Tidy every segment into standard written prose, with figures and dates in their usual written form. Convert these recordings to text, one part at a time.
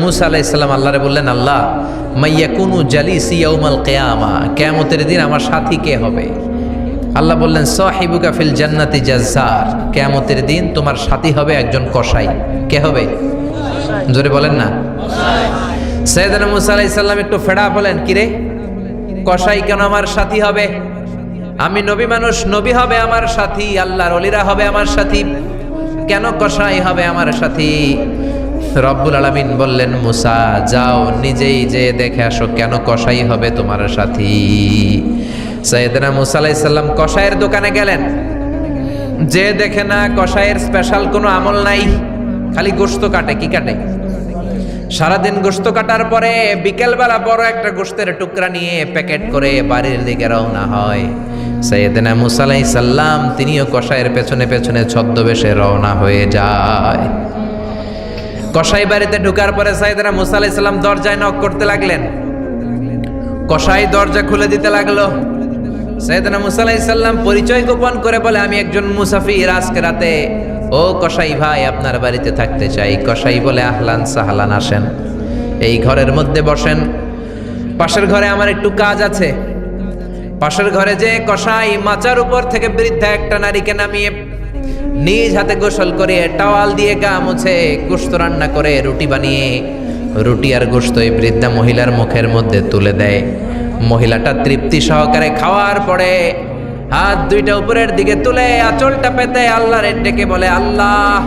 মূসা আলাইহিস সালাম আল্লাহরে বললেন, আল্লাহ মাইয়াকুনু জালিসি ইয়াউমাল কিয়ামা, কিয়ামতের দিন আমার সাথী কে হবে? আল্লাহ বললেন, সাহিবুকা ফিল জান্নাতি জাজ্জার, কিয়ামতের দিন তোমার সাথী হবে একজন কসাই। কে হবে? জোরে বলেন না। সাইয়েদনা মূসা আলাইহিস সালাম একটু ফেড়া বলেন, কিরে কসাই কেন আমার সাথী হবে? আমি নবী মানুষ, নবী হবে আমার সাথী, আল্লাহর ওলিরা হবে আমার সাথী, কেন কসাই হবে আমার সাথী? রব্বুল আলামিন বললেন, মূসা যাও নিজেই যে দেখে আসো কেন কসাই হবে তোমার সাথী। সাইয়েদনা মূসা আলাইহিস সালাম কসাইয়ের দোকানে গেলেন, যে দেখে না কসাইয়ের স্পেশাল কোনো আমল নাই, খালি গোশত কাটে। কি কাটে? সারাদিন গোশত কাটার পরে বিকেলবেলা বড় একটা গোশতের টুকরা নিয়ে প্যাকেট করে বাড়ির দিকে রওনা হয়। সাইয়েদনা মূসা আলাইহিস সালাম তিনিও কসাইয়ের পেছনে পেছনে ছদ্মবেশে রওনা হয়ে যায়। কসাই বাড়িতে ঢোকার পরে সাইয়েদনা মূসা আলাইহিস সালাম দরজায় নক করতে লাগলেন। কসাই দরজা খুলে দিতে লাগলো। সাইয়েদনা মূসা আলাইহিস সালাম পরিচয় গোপন করে বলে, আমি একজন মুসাফির, আজকে রাতে ও কসাই ভাই আপনার বাড়িতে থাকতে চাই। কসাই বলে, আহলান সাহলান, আসেন, এই ঘরের মধ্যে বসেন, পাশের ঘরে আমার একটু কাজ আছে। পাশের ঘরে যে কসাই মাচার উপর থেকে বৃদ্ধা একটা নারীকে নামিয়ে নিজ হাতে গোসল করে টাওয়াল দিয়ে গা মুছে গোশত রান্না করে রুটি বানিয়ে রুটি আর গোশত এই বৃদ্ধা মহিলার মুখের মধ্যে তুলে দেয়। মহিলাটা তৃপ্তি সহকারে খাওয়ার পরে হাত দুইটা উপরের দিকে তুলে আঁচলটা পেতে আল্লাহর ডেকে বলে, আল্লাহ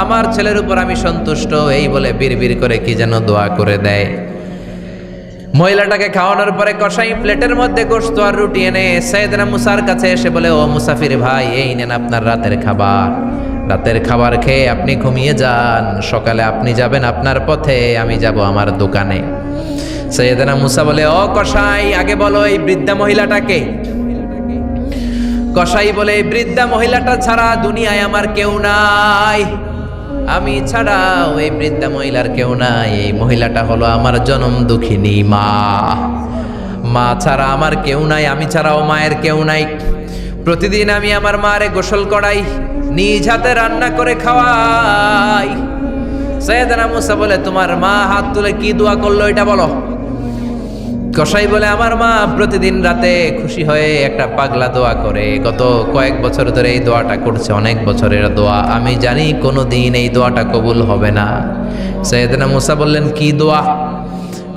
আমার ছেলের উপর আমি সন্তুষ্ট, এই বলে বিড়বিড় করে কি যেন দোয়া করে দেয়। মহিলাটাকে খাওয়ানোর পরে কসাই প্লেটের মধ্যে গোশত আর রুটি এনে সাইয়েদনা মূসার কাছে এসে বলে, ও মুসাফির ভাই, এই নেন আপনার রাতের খাবার। রাতের খাবার খেয়ে আপনি ঘুমিয়ে যান, সকালে আপনি যাবেন আপনার পথে, আমি যাব আমার দোকানে। সাইয়েদনা মূসা বলে, ও কসাই আগে বলো এই বৃদ্ধা মহিলাটাকে। কসাই বলে, এই বৃদ্ধা মহিলাটা ছাড়া দুনিয়ায় আমার কেউ নাই, আমি ছাড়াও এই বৃদ্ধা মহিলার কেউ নাই। এই মহিলাটা হলো আমার জনম দুঃখিনী মা, মা ছাড়া আমার কেউ নাই, আমি ছাড়াও মায়ের কেউ নাই। প্রতিদিন আমি আমার মারে গোসল করাই, নিজ হাতে রান্না করে খাওয়াই। সাইয়েদনা মূসা বলে, তোমার মা হাত তুলে কি দোয়া করলো এটা বলো। কসাই বলে, আমার মা প্রতিদিন রাতে খুশি হয়ে একটা পাগলা দোয়া করে, গত কয়েক বছর ধরে এই দোয়াটা করছে, অনেক বছরের দোয়া, আমি জানি কোনো দিন এই দোয়াটা কবুল হবে না। সাইয়েদনা মূসা বললেন, কি দোয়া?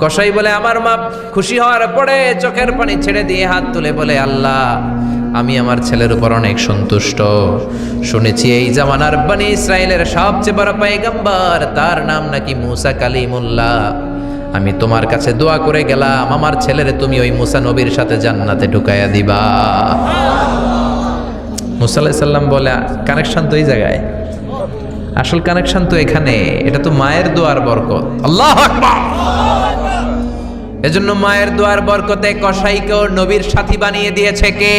কসাই বলে, আমার মা খুশি হওয়ার পরে চোখের পানি ছেড়ে দিয়ে হাত তুলে বলে, আল্লাহ আমি আমার ছেলের উপর অনেক সন্তুষ্ট, শুনেছি এই জামানার বনি ইসরায়েলের সবচেয়ে বড় পয়গম্বর, তার নাম নাকি মূসা কালিমুল্লাহ। আমি তোমার কাছে দোয়া করে গেলাম, আমার ছেলেরে তুমি ওই মূসা নবীর সাথে জান্নাতে ঢুকাইয়া দিবা। মূসা আলাইহিস সালাম বলে, কানেকশন তো এই জায়গায়, আসল কানেকশন তো এখানে, এটা তো মায়ের দোয়ার বরকত। আল্লাহু আকবার। এজন্য মায়ের দোয়ার বরকতে কসাইকেও নবীর সাথী বানিয়ে দিয়েছে কে?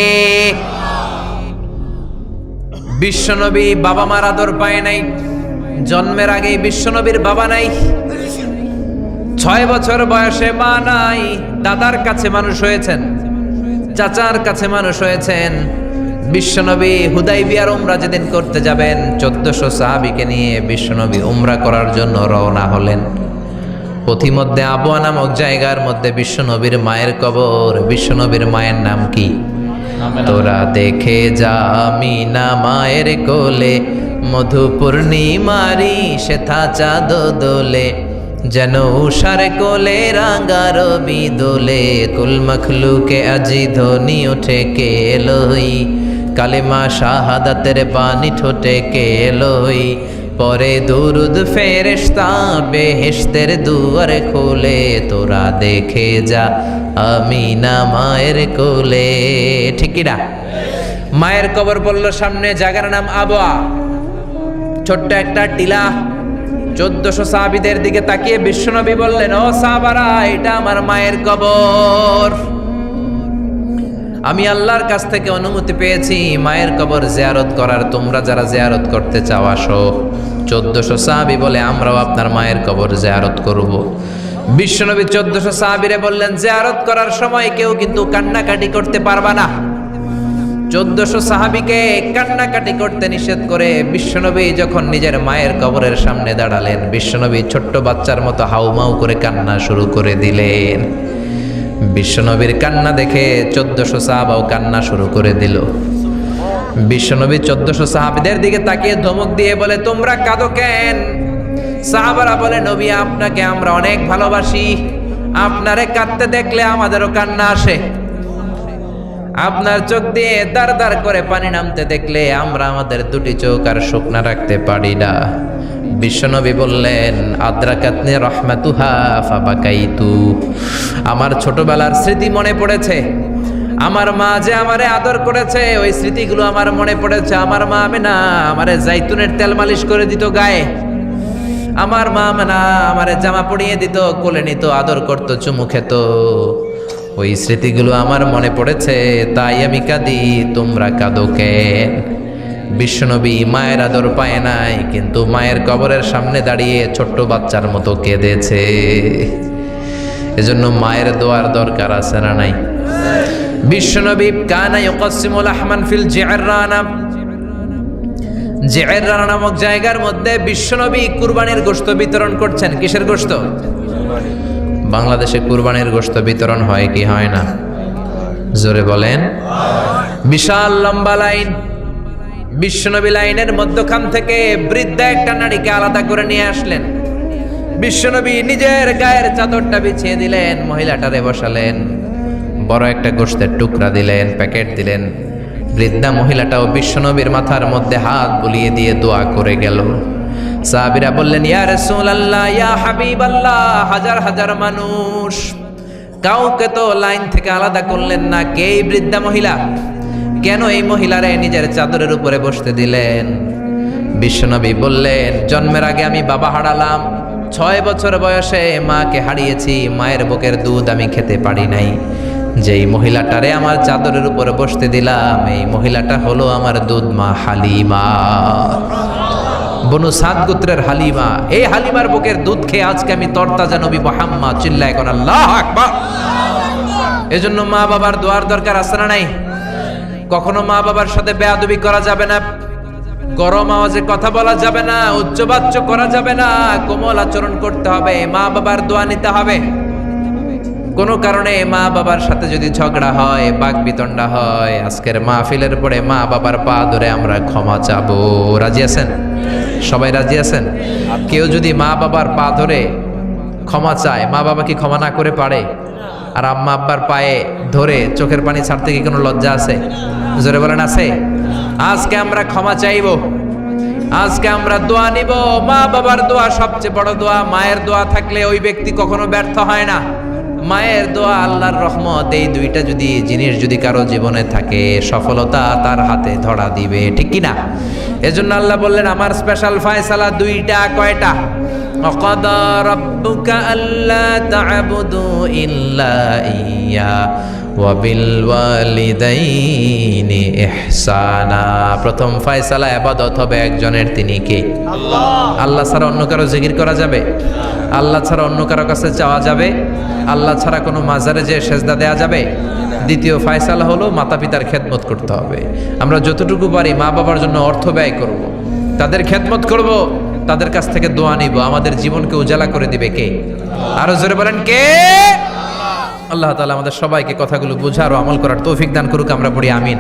বিশ্বনবী বাবা মার আদর পায় নাই, জন্মের আগেই বিশ্বনবীর বাবা নাই, 6 বছর বয়সে মা নাই, দাদার কাছে মানুষ হয়েছেন, চাচার কাছে মানুষ হয়েছেন। বিশ্বনবী হুদাইবিয়ার উমরা যেদিন করতে যাবেন, 1400 সাহাবীকে নিয়ে বিশ্বনবী উমরা করার জন্য রওনা হলেন। পথিমধ্যে আবওয়া নামক জায়গার মধ্যে বিশ্বনবীর মায়ের কবর। বিশ্বনবীর মায়ের নাম কি? তোরা দেখে যা আমিনা মায়ের কোলে, মধু পূর্ণিমারি সেথা চাঁদ দোলে, যেন উষার কোলে রাঙা রবি দোলে, কুল মখলুকে আজি ধ্বনি ওঠে কে এলোই, কালেমা শাহাদাতের বাণী ঠোঁটে কে এলোই, পরে দুরুদ ফেরেশতা বেহেশতের দুয়ার খোলে, তোরা দেখে যা আমিনা মায়ের কোলে। ঠিক কি না? মায়ের কবর বলল সামনে, জায়গার নাম আবওয়া, ছোট্ট একটা টিলা। 1400 সাহাবীদের দিকে তাকিয়ে বিশ্বনবী বললেন, ও সাহাবারা, এটা আমার মায়ের কবর। আমি আল্লাহর কাছ থেকে অনুমতি পেয়েছি মায়ের কবর জিয়ারত করার, তোমরা যারা জিয়ারত করতে চাও আসো। 1400 সাহাবী বলে, আমরাও আপনার মায়ের কবর জিয়ারত করব। বিশ্বনবী 1400 সাহাবীরে বললেন, জিয়ারত করার সময় কেউ কিন্তু কান্নাকাটি করতে পারবা না, 1400 সাহাবীকে কান্নাকাটি করতে নিষেধ করে বিশ্বনবী যখন নিজের মায়ের কবরের সামনে দাঁড়ালেন, বিশ্বনবী ছোট্ট বাচ্চার মতো হাউমাউ করে কান্না শুরু করে দিলেন। বিশ্বনবীর কান্না দেখে 1400 সাহাবাও কান্না শুরু করে দিল। বিশ্বনবী 1400 সাহাবীদের দিকে তাকিয়ে ধমক দিয়ে বলে, তোমরা কাঁদো কেন? সাহাবারা বলে, নবী আপনাকে আমরা অনেক ভালোবাসি, আপনারে কাঁদতে দেখলে আমাদেরও কান্না আসে, আপনার চোখ দিয়ে দার দার করে পানি নামতে দেখলে আমরা আমাদের দুটি চোখ আর শুকনা রাখতে পারি না। বিশ্বনবী বললেন, আদ্রাকাতনি রহমাতুহা ফাবাকাইতু, আমার ছোটবেলার স্মৃতি মনে পড়েছে, আমার মা যে আমারে আদর করেছে ওই স্মৃতিগুলো আমার মনে পড়েছে। আমার মা আমেনা আমারে জাইতুনের তেল মালিশ করে দিত গায়ে, আমার মা আমেনা আমারে জামা পরিয়ে দিত, কোলে নিত, আদর করতো, চুমু খেত, ওই স্মৃতিগুলো আমার মনে পড়েছে, তাই আমি কাঁদি, তোমরা কাঁদো কেন? বিশ্বনবী মায়ের আদর পায় নাই, কিন্তু মায়ের কবরের সামনে দাঁড়িয়ে ছোট্ট বাচ্চার মতো কেঁদেছে। এজন্য মায়ের দোয়ার দরকার আছে না নাই? বিশ্বনবী কানা ইউকাসিমুল আহমান ফিল জিআররানা, জিআররানা নামক জায়গার মধ্যে বিশ্বনবী কুরবানির গোশত বিতরণ করছেন। কিসের গোশত? বাংলাদেশে কুরবানির গোশত বিতরণ হয় কি হয় না? জোরে বলেন। বিশাল লম্বা লাইন, বিশ্বনবী লাইনের মধ্যখান থেকে বৃদ্ধা একটা নারীকে আলাদা করে নিয়ে আসলেন। বিশ্বনবী নিজের গায়ের চাদরটা বিছিয়ে দিলেন, মহিলাটারে বসালেন, বড় একটা গোশতের টুকরা দিলেন, প্যাকেট দিলেন। বৃদ্ধা মহিলাটাও বিশ্বনবীর মাথার মধ্যে হাত বুলিয়ে দিয়ে দোয়া করে গেল। সাহাবীরা বললেন, ইয়া রাসূলুল্লাহ, ইয়া হাবিবাল্লাহ, হাজার হাজার মানুষ, কাউকে তো লাইন থেকে আলাদা করলেন না, কে এই বৃদ্ধা মহিলা? কেন এই মহিলারে নিজের চাদরের উপরে বসতে দিলেন? বিশ্বনবী বললেন, জন্মের আগে আমি বাবা হারালাম, 6 বছর বয়সে মাকে হারিয়েছি, মায়ের বুকের দুধ আমি খেতে পারি নাই, যেই মহিলাটারে আমার চাদরের উপরে বসতে দিলাম এই মহিলাটা হলো আমার দুধ মা হালিমা, বনু সাদ গোত্রের হালিমা। এই হালিমার বুকের দুধ খেয়ে আজকে আমি তরতাজা নবী মুহাম্মদ। চিল্লায় কোন আল্লাহু আকবার। এজন্য মা বাবার দোয়ার দরকার আছে না নাই? কখনো মা বাবার সাথে বেয়াদবি করা যাবে না, গরম আওয়াজে কথা বলা যাবে না, উচ্চবাচ্য করা যাবে না, কোমল আচরণ করতে হবে, মা বাবার দোয়া নিতে হবে। কোনো কারণে মা বাবার সাথে যদি ঝগড়া হয়, বাকবিতণ্ডা হয়, আজকের মাহফিলের পরে মা বাবার পা ধরে আমরা ক্ষমা চাবো। রাজি আছেন? সবাই রাজি আছেন? কেউ যদি মা বাবার পা ধরে ক্ষমা চায়, মা বাবা কি ক্ষমা না করে পারে? আর আম্মা আব্বার পায়ে ধরে চোখের পানি ছাড়তে কি কোনো লজ্জা আছে? জোরে বলেন আছে? আজকে আমরা ক্ষমা চাইবো, আজকে আমরা দোয়া নিব। মা বাবার দোয়া সবচেয়ে বড় দোয়া। মায়ের দোয়া থাকলে ওই ব্যক্তি কখনো ব্যর্থ হয় না। মায়ের দোয়া, আল্লাহর রহমত, এই দুইটা যদি জিনিস যদি কারো জীবনে থাকে, সফলতা তার হাতে ধরা দিবে, ঠিক কি না? এজন্য আল্লাহ বললেন, আমার স্পেশাল ফয়সালা দুইটা। কয়টা? ওয়াকাদা রাব্বুকা আল্লা তা'বুদু ইল্লা ইয়্যা ওয়া বিল ওয়ালিদাইনি ইহসানা। প্রথম ফয়সালা ইবাদত হবে একজনের, তিনি কে? আল্লাহ। আল্লাহ ছাড়া অন্য কারো জিকির করা যাবে? আল্লাহ ছাড়া অন্য কারো কাছে চাওয়া যাবে? আল্লাহ ছাড়া কোনো মাজারে যে সেজদা দেয়া যাবে? দ্বিতীয় ফয়সালা হলো মাতা পিতার খেদমত করতে হবে। আমরা যতটুকু পারি মা বাবার জন্য অর্থ ব্যয় করব, তাদের খেদমত করব, তাদের কাছ থেকে দোয়া নিব। আমাদের জীবনকে উজালা করে দিবে কে? আরো জোরে বলেন কে? আল্লাহ তাআলা আমাদের সবাইকে কথাগুলো বুঝার ও আমল করার তৌফিক দান করুক। আমরা পড়ি আমিন।